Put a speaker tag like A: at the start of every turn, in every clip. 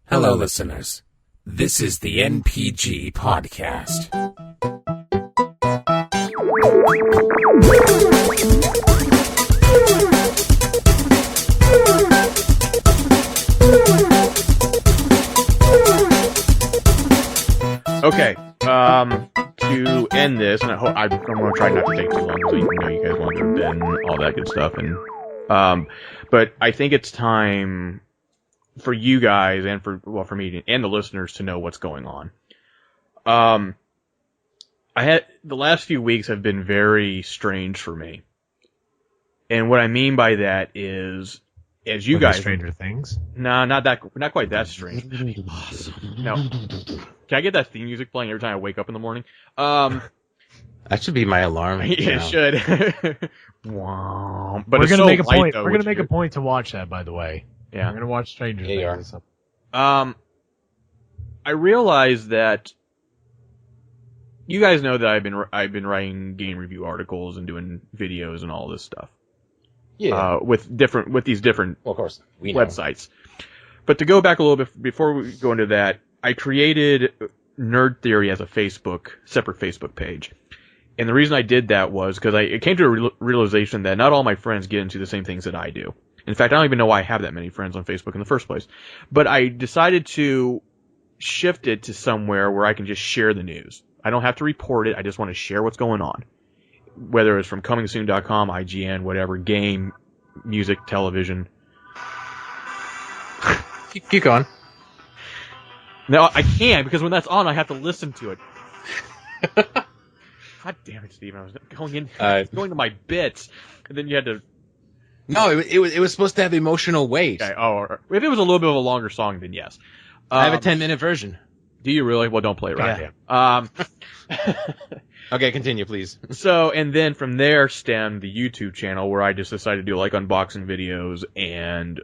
A: Hello, listeners. This is the NPG Podcast.
B: Okay, to end this, and I'm going to try not to take too long, because you guys want to go to bed and all that good stuff, and, but I think it's time for you guys, and for me, and the listeners to know what's going on. The last few weeks have been very strange for me. And what I mean by that is, as you guys...
C: Stranger Things?
B: Nah, not quite that strange. Awesome. No. Can I get that theme music playing every time I wake up in the morning?
D: That should be my alarm.
B: Yeah, it should. But
C: we're gonna make a point. We're gonna make a point to watch that, by the way.
B: Yeah.
C: We're gonna watch Stranger Things.
B: I realize that you guys know that I've been writing game review articles and doing videos and all this stuff.
D: Yeah.
B: With these different
D: of course,
B: websites. But to go back a little bit before we go into that, I created Nerd Theory as a separate Facebook page. And the reason I did that was because I came to a realization that not all my friends get into the same things that I do. In fact, I don't even know why I have that many friends on Facebook in the first place. But I decided to shift it to somewhere where I can just share the news. I don't have to report it. I just want to share what's going on. Whether it's from comingsoon.com, IGN, whatever, game, music, television.
D: Keep going.
B: No, I can't, because when that's on, I have to listen to it. God damn it, Steven. I was going to my bits, and then you had to...
D: No, it was supposed to have emotional weight.
B: Okay, if it was a little bit of a longer song, then yes.
D: I have a 10-minute version.
B: Do you really? Well, don't play it right
D: now. Okay, continue, please.
B: So, and then from there stemmed the YouTube channel, where I just decided to do like unboxing videos and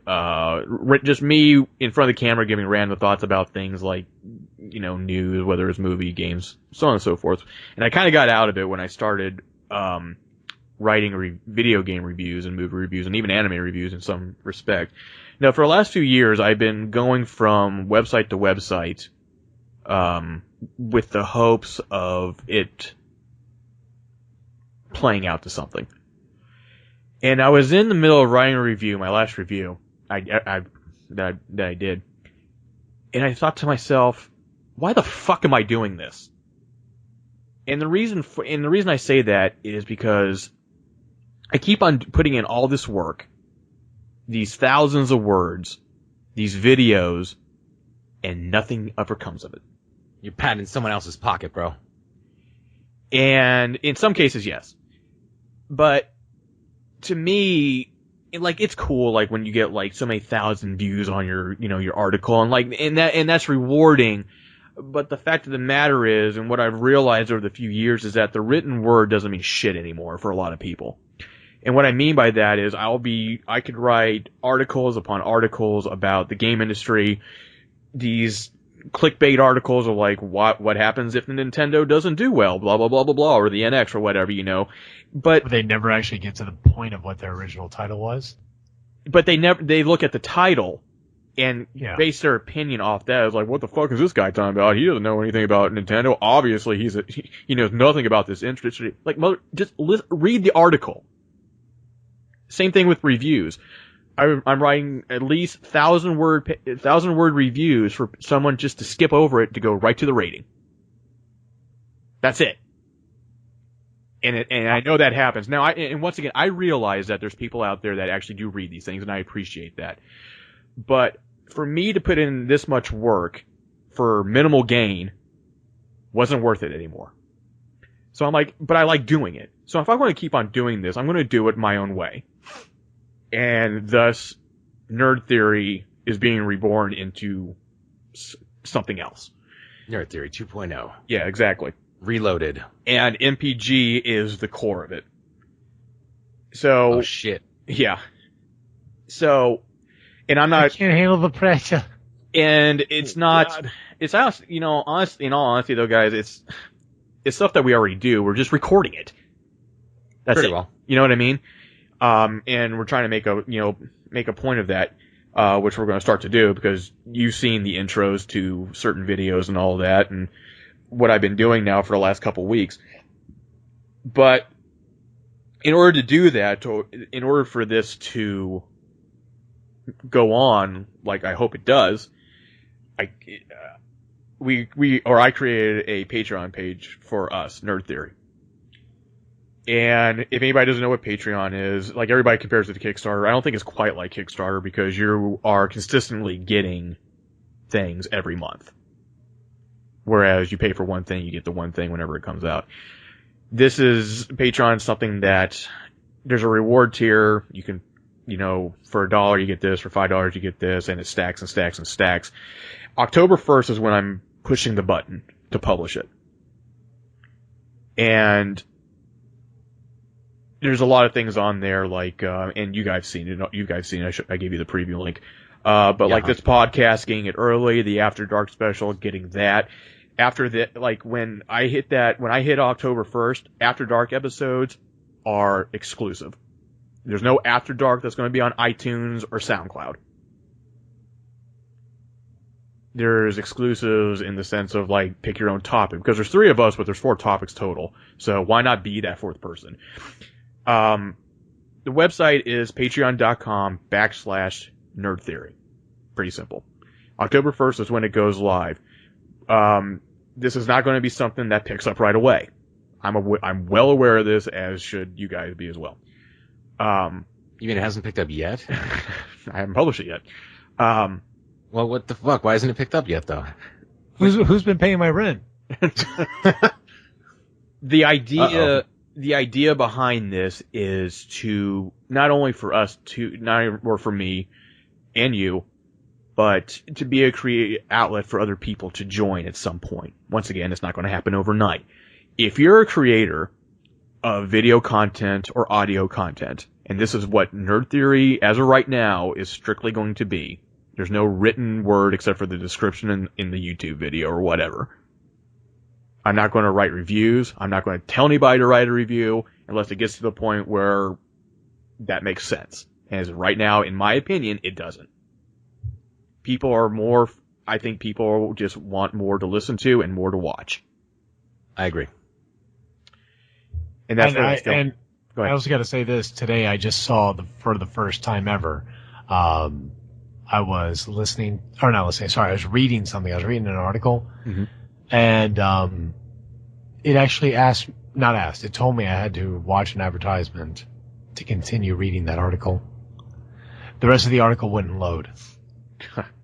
B: just me in front of the camera giving random thoughts about things like, news, whether it's movie, games, so on and so forth. And I kind of got out of it when I started writing video game reviews and movie reviews and even anime reviews in some respect. Now, for the last few years, I've been going from website to website with the hopes of it playing out to something. And I was in the middle of writing a review, my last review that I did, and I thought to myself, why the fuck am I doing this? And the reason I say that is because I keep on putting in all this work, these thousands of words, these videos, and nothing ever comes of it.
D: You're patting someone else's pocket, bro.
B: And in some cases, yes. But to me, it's cool, when you get so many thousand views on your article, and that's rewarding. But the fact of the matter is, and what I've realized over the few years, is that the written word doesn't mean shit anymore for a lot of people. And what I mean by that is, I could write articles upon articles about the game industry, these clickbait articles of what happens if the Nintendo doesn't do well, blah blah blah blah blah, or the NX or whatever, But
C: they never actually get to the point of what their original title was.
B: But they look at the title and base their opinion off that. It's like, what the fuck is this guy talking about? He doesn't know anything about Nintendo. Obviously, he knows nothing about this industry. Just read the article. Same thing with reviews. I'm writing at least 1,000 word reviews for someone just to skip over it to go right to the rating. That's it. And I know that happens. Now, and once again, I realize that there's people out there that actually do read these things, and I appreciate that. But for me to put in this much work for minimal gain wasn't worth it anymore. So I'm like, but I like doing it. So if I want to keep on doing this, I'm going to do it my own way. And thus, Nerd Theory is being reborn into something else.
D: Nerd Theory 2.0.
B: Yeah, exactly.
D: Reloaded.
B: And MPG is the core of it. So...
D: Oh, shit.
B: Yeah. So, and I'm not...
C: I can't handle the pressure.
B: And it's not... God. It's honestly, in all honesty though, guys, it's stuff that we already do. We're just recording it. That's
D: pretty
B: it.
D: Well.
B: You know what I mean? And we're trying to make a point of that. which we're going to start to do because you've seen the intros to certain videos and all that, and what I've been doing now for the last couple weeks. But in order to do that, in order for this to go on, like I hope it does, I created a Patreon page for us, Nerd Theory. And if anybody doesn't know what Patreon is, like everybody compares it to Kickstarter, I don't think it's quite like Kickstarter because you are consistently getting things every month. Whereas you pay for one thing, you get the one thing whenever it comes out. This is Patreon, something that there's a reward tier. You can, for $1 you get this, for $5 you get this, and it stacks and stacks and stacks. October 1st is when I'm pushing the button to publish it. And there's a lot of things on there, like, and you guys seen it. I gave you the preview link. Like this podcast, getting it early, the After Dark special, getting that. After that, like when I hit October 1st, After Dark episodes are exclusive. There's no After Dark that's going to be on iTunes or SoundCloud. There's exclusives in the sense of like pick your own topic, because there's 3 of us, but there's 4 topics total. So why not be that 4th person? The website is patreon.com/Nerd Theory. Pretty simple. October 1st is when it goes live. This is not going to be something that picks up right away. I'm well aware of this, as should you guys be as well.
D: You mean it hasn't picked up yet?
B: I haven't published it yet.
D: Well, what the fuck? Why hasn't it picked up yet, though?
C: Who's been paying my rent?
B: The idea behind this is to not only for us or for me and you, but to be a creative outlet for other people to join at some point. Once again, it's not going to happen overnight. If you're a creator of video content or audio content, and this is what Nerd Theory, as of right now, is strictly going to be. There's no written word except for the description in the YouTube video or whatever. I'm not going to write reviews. I'm not going to tell anybody to write a review unless it gets to the point where that makes sense. And as of right now, in my opinion, it doesn't. I think people just want more to listen to and more to watch.
D: I agree.
B: And that's
C: I also got to say this. Today I just saw, for the first time ever, I was I was reading something. I was reading an article, and it actually it told me I had to watch an advertisement to continue reading that article. The rest of the article wouldn't load.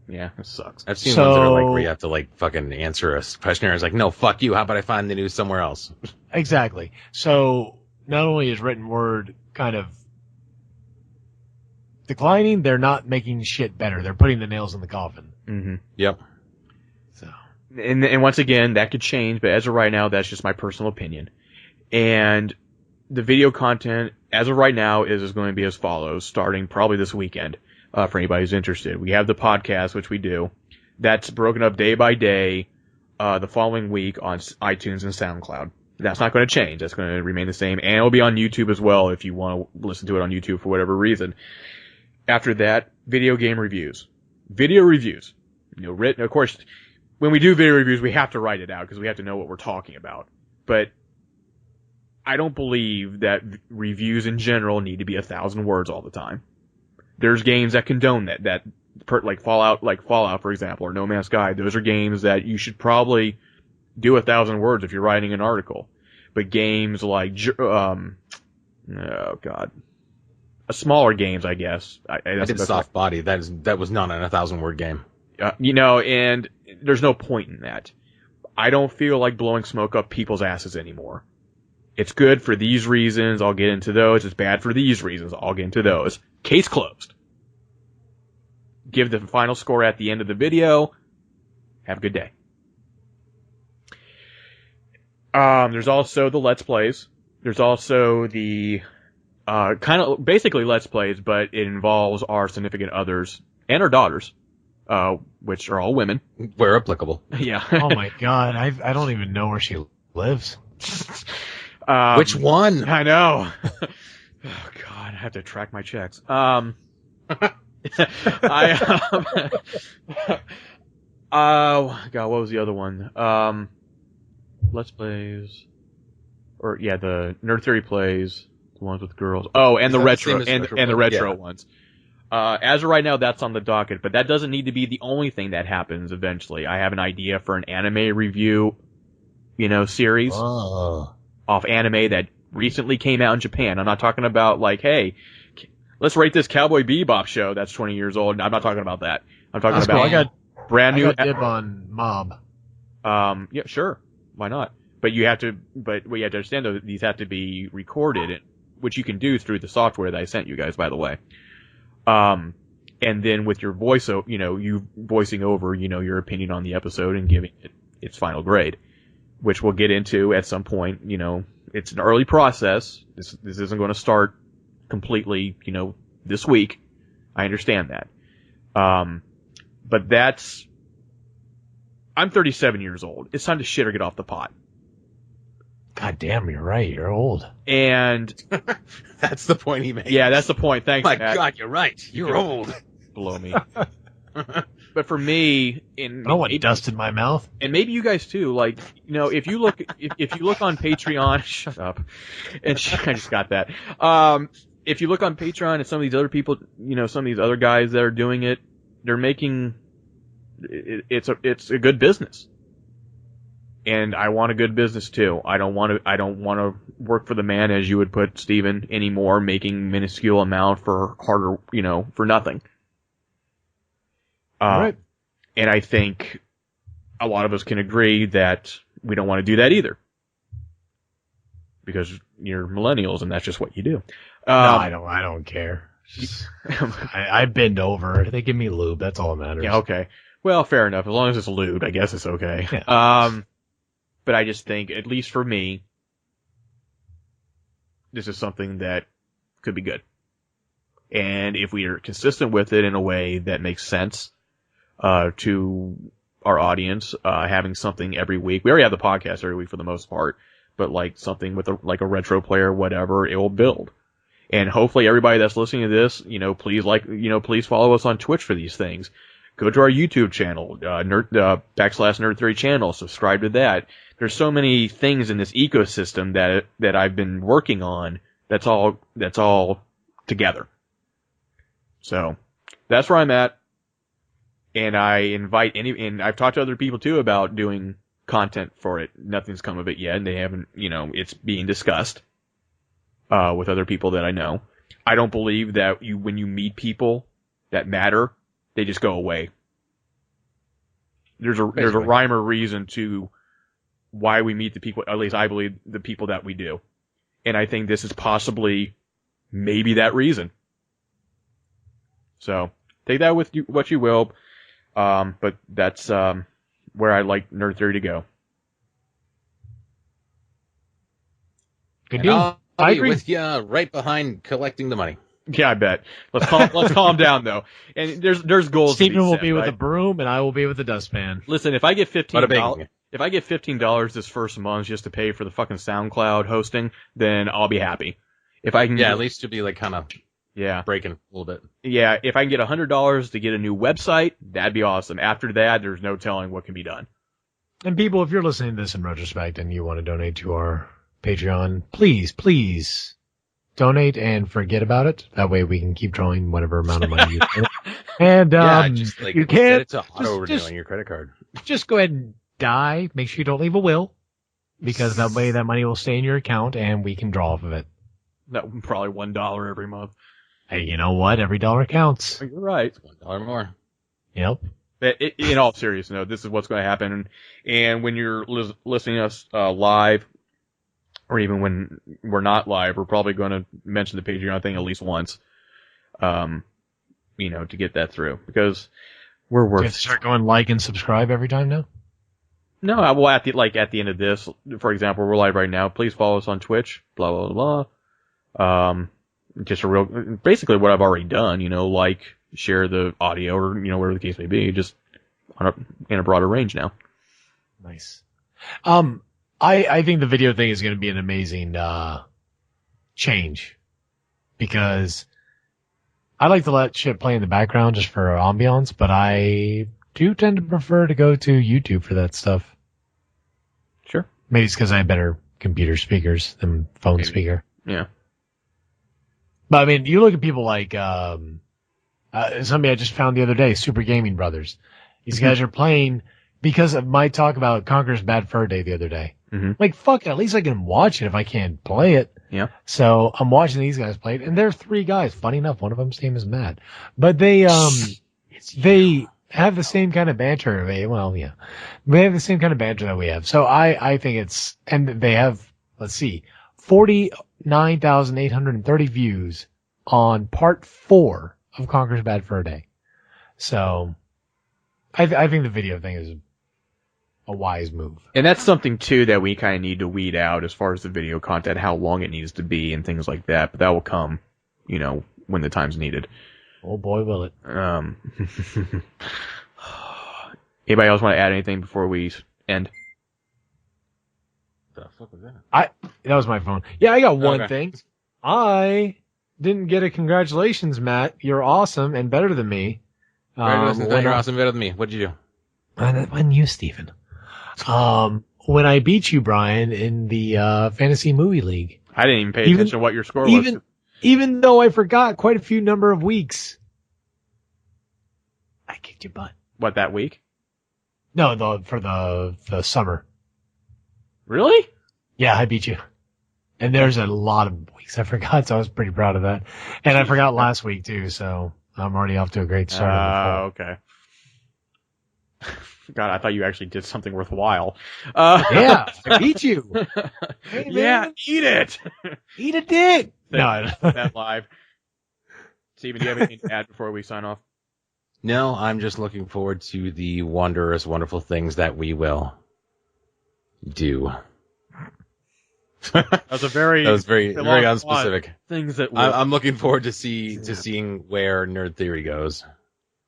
B: Yeah, it sucks.
D: I've seen ones that are like where you have to like fucking answer a questionnaire. It's like, no, fuck you. How about I find the news somewhere else?
C: Exactly. So not only is written word kind of declining, they're not making shit better. They're putting the nails in the coffin.
B: Mm-hmm.
D: Yep.
B: So, and once again, that could change, but as of right now, that's just my personal opinion. And the video content, as of right now, is going to be as follows, starting probably this weekend. For anybody who's interested, we have the podcast, which we do. That's broken up day by day, the following week on iTunes and SoundCloud. That's not going to change. That's going to remain the same, and it'll be on YouTube as well if you want to listen to it on YouTube for whatever reason. After that, video game reviews. Video reviews. Written. Of course, when we do video reviews, we have to write it out because we have to know what we're talking about. But I don't believe that reviews in general need to be 1,000 words all the time. There's games that condone that like Fallout, for example, or No Man's Sky. Those are games that you should probably do 1,000 words if you're writing an article. But games like, smaller games, I guess. I
D: did Soft Body. That was not an 1,000-word game.
B: And there's no point in that. I don't feel like blowing smoke up people's asses anymore. It's good for these reasons. I'll get into those. It's bad for these reasons. I'll get into those. Case closed. Give the final score at the end of the video. Have a good day. There's also the Let's Plays. There's also the kind of basically Let's Plays, but it involves our significant others and our daughters, which are all women.
D: Where applicable.
B: Yeah.
C: Oh my god, I don't even know where she lives.
D: Which one?
B: I know. Oh god, I have to track my checks. God, what was the other one? Let's Plays, or yeah, the Nerd Theory Plays, the ones with girls. Oh, and
D: Is
B: the
D: that
B: retro,
D: the same as
B: and the retro
D: Yeah.
B: ones. As of right now, that's on the docket, but that doesn't need to be the only thing that happens eventually. I have an idea for an anime review, series
C: Oh.
B: off anime that recently came out in Japan. I'm not talking about like, hey, let's rate this Cowboy Bebop show that's 20 years old. I'm not talking about that. I'm talking
C: That's
B: about
C: cool. I got
B: brand new.
C: dib on Mob.
B: Yeah, sure. Why not? But what you have to understand though, these have to be recorded, which you can do through the software that I sent you guys, by the way. And then with your voice, you voicing over, your opinion on the episode and giving it its final grade, which we'll get into at some point. It's an early process. This isn't going to start completely, this week. I understand that. But I'm 37 years old. It's time to shit or get off the pot.
C: God damn, you're right. You're old.
B: And
D: That's the point he made.
B: yeah, that's the point. Thanks,
D: My
B: Matt.
D: God, you're right. You're old.
B: Below me. But for me,
C: I don't want dust in my mouth.
B: and maybe you guys too, like, if you look on Patreon, shut up. And I just got that. If you look on Patreon and some of these other people, some of these other guys that are doing it, they're making it's a good business. And I want a good business too. I don't want to work for the man, as you would put Steven, anymore, making minuscule amount for harder, for nothing.
C: Right.
B: And I think a lot of us can agree that we don't want to do that either. Because you're millennials and that's just what you do.
C: No, I don't care. I bend over. They give me lube. That's all that matters.
B: Yeah, okay. Well, fair enough. As long as it's lewd, I guess it's okay.
C: Yeah.
B: But I just think, at least for me, this is something that could be good. And if we are consistent with it in a way that makes sense to our audience, having something every week. We already have the podcast every week for the most part, but like something with a retro player, whatever, it will build. And hopefully everybody that's listening to this, please follow us on Twitch for these things. Go to our YouTube channel, /Nerd Theory channel, subscribe to that. There's so many things in this ecosystem that I've been working on that's all together. So that's where I'm at. And I invite and I've talked to other people too about doing content for it. Nothing's come of it yet, and they haven't, it's being discussed with other people that I know. I don't believe that when you meet people that matter, they just go away. There's a rhyme or reason to why we meet the people, at least I believe the people that we do. And I think this is possibly maybe that reason. So take that with what you will. But that's where I like Nerd Theory to go.
C: Good deal. I agree
D: with you right behind collecting the money.
B: Yeah, I bet. Let's calm down though. And there's goals.
C: Stephen will
B: set,
C: be with
B: right?
C: a broom, and I will be with a dustpan.
B: Listen, if I get $15,
D: Bada bing.
B: $15 this first month just to pay for the fucking SoundCloud hosting, then I'll be happy. If I can,
D: at least you'll be like kind of breaking a little bit.
B: Yeah, if I can get $100 to get a new website, that'd be awesome. After that, there's no telling what can be done.
C: And people, if you're listening to this in retrospect and you want to donate to our Patreon, please donate and forget about it. That way we can keep drawing whatever amount of money you can. And
D: just like
C: you
D: set
C: can't
D: it to auto renew on your credit card.
C: Just go ahead and die. Make sure you don't leave a will, because that way that money will stay in your account and we can draw off of it.
B: That would probably $1 every month.
C: Hey, you know what? Every dollar counts.
B: You're right.
D: $1 more.
C: Yep.
B: But in all seriousness, no, this is what's going to happen. And when you're listening to us live, or even when we're not live, we're probably going to mention the Patreon thing at least once, to get that through, because we're worth.
C: Do you have to start going like and subscribe every time now?
B: No, I will at the end of this, for example, we're live right now. Please follow us on Twitch. Blah blah blah. Just basically what I've already done. Like, share the audio, or whatever the case may be, just in a broader range now.
C: Nice. I think the video thing is going to be an amazing change, because I like to let shit play in the background just for ambiance, but I do tend to prefer to go to YouTube for that stuff.
B: Sure.
C: Maybe it's because I have better computer speakers than phone speaker.
B: Yeah.
C: But I mean, you look at people like somebody I just found the other day, Super Gaming Brothers. These guys are playing because of my talk about Conker's Bad Fur Day the other day.
B: Mm-hmm.
C: Like, fuck it, at least I can watch it if I can't play it.
B: Yeah.
C: So I'm watching these guys play it, and they're three guys. Funny enough, one of them's name is Matt. But they have the same kind of banter. They have the same kind of banter that we have. So I think it's, and they have, let's see, 49,830 views on part 4 of Conker's Bad Fur Day. So I think the video thing is a wise move.
B: And that's something, too, that we kind of need to weed out as far as the video content, how long it needs to be and things like that. But that will come, when the time's needed.
C: Oh, boy, will it.
B: Anybody else want to add anything before we end?
D: The fuck was that?
C: That was my phone. Yeah, I got one
D: Okay.
C: thing. I didn't get a congratulations, Matt. You're awesome and better than me.
D: Congratulations, you're awesome, better than me. What'd you do?
C: When you, Stephen. When I beat you, Brian, in the Fantasy Movie League.
B: I didn't even pay attention to what your score was.
C: Even though I forgot quite a few number of weeks. I kicked your butt.
B: What, that week?
C: No, for the summer.
B: Really?
C: Yeah, I beat you. And there's a lot of weeks I forgot, so I was pretty proud of that. And I forgot last week, too, so I'm already off to a great start.
B: Okay. God, I thought you actually did something worthwhile.
C: Yeah, I beat you. Hey, man.
B: Yeah, eat it.
C: Eat a dick. No,
B: that live. Steven, do you have anything to add before we sign off?
D: No, I'm just looking forward to the wondrous, wonderful things that we will do.
B: That was very
D: very unspecific.
B: Things that
D: I'm looking forward to seeing where Nerd Theory goes.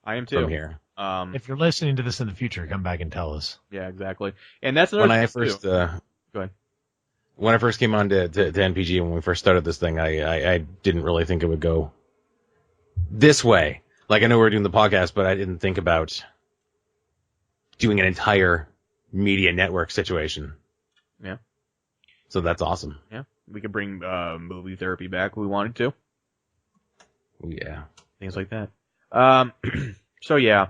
B: I am too.
D: From here.
C: If you're listening to this in the future, come back and tell us.
B: Yeah, exactly. And that's another
D: when I
B: thing
D: first
B: too. Go ahead.
D: When I first came on to NPG, when we first started this thing, I didn't really think it would go this way. Like, I know we're doing the podcast, but I didn't think about doing an entire media network situation.
B: Yeah.
D: So that's awesome.
B: Yeah. We could bring movie therapy back if we wanted to.
D: Yeah.
B: Things like that. So, yeah.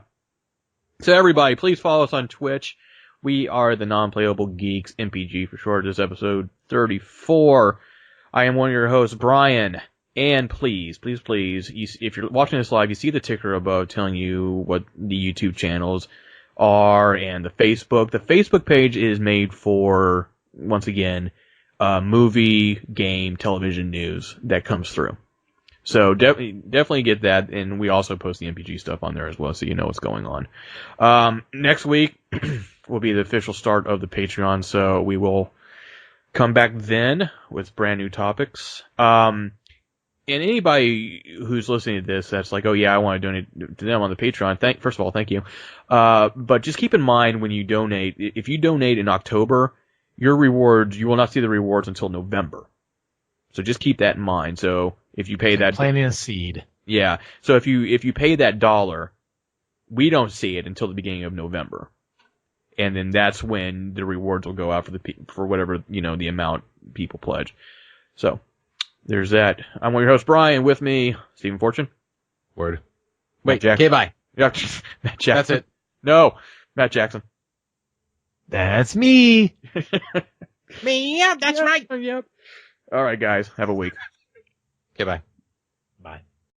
B: So, everybody, please follow us on Twitch. We are the Non-Playable Geeks, MPG for short. This is episode 34. I am one of your hosts, Brian. And please, if you're watching this live, you see the ticker above telling you what the YouTube channels are and the Facebook. The Facebook page is made for, once again, movie, game, television news that comes through. So definitely get that, and we also post the MPG stuff on there as well, so you know what's going on. Next week will be the official start of the Patreon, so we will come back then with brand new topics. And anybody who's listening to this that's like, oh yeah, I want to donate to them on the Patreon, first of all, thank you. But just keep in mind when you donate, if you donate in October, your rewards, you will not see the rewards until November. So just keep that in mind. So if you pay that,
C: planting a seed.
B: Yeah. So if you pay that $1, we don't see it until the beginning of November, and then that's when the rewards will go out for whatever the amount people pledge. So there's that. I'm one of your hosts, Brian. With me, Stephen Fortune.
D: Word.
B: Wait, Jack.
D: Okay, bye.
B: Yeah, Matt Jackson.
D: That's it.
B: No, Matt Jackson.
C: That's me.
D: Me, yeah, that's right.
B: Yep. All right, guys. Have a week.
D: Okay, bye.